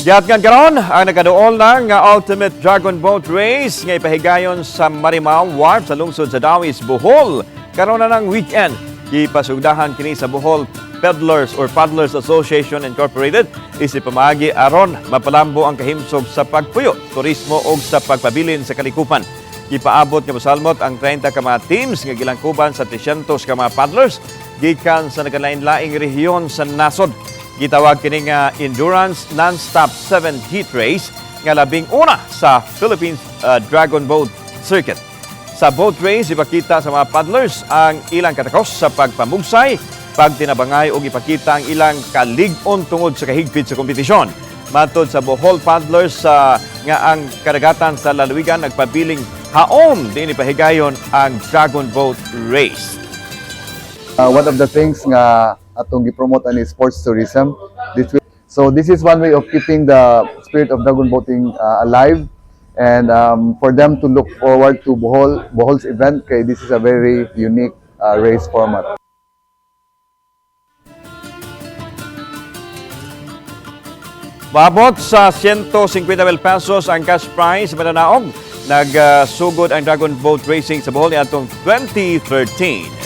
Giatangan karon ang nagkaduol ng Ultimate Dragon Boat Race nga ipahigayon sa Miramaw Wharf sa lungsod sa Dauis, Bohol. Karon na ng weekend, ipasugdahan kini sa Bohol Paddlers or Paddlers Association Incorporated isip pamaagi aron mapalambo ang kahimsog sa pagpuyo, turismo ug sa pagpabilin sa kalikupan. Ipaabot nga mosalmot ang 30 ka mga teams nga gilangkuban sa 300 ka mga paddlers gikan sa nagalain-laing rehiyon sa nasod. Gitawag kini nga Endurance Non-Stop 7 Heat Race nga labing una sa Philippines Dragon Boat Circuit. Sa boat race, ipakita sa mga paddlers ang ilang katakos sa pagpamugsay, pagtinabangay o ipakita ang ilang kalig-on tungod sa kahigpit sa kompetisyon. Matod sa Bohol paddlers nga ang kadagatan sa lalawigan nagpabiling haom din ipahigayon ang Dragon Boat Race. One of the things nga atong gi-promote ani sports tourism. This is one way of keeping the spirit of dragon boating alive, and for them to look forward to Bohol's event kay this is a very unique race format. Maabot sa 150,000 pesos ang cash prize sa mananaog. Nagsugod ang Dragon Boat Racing sa Bohol niadtong 2013.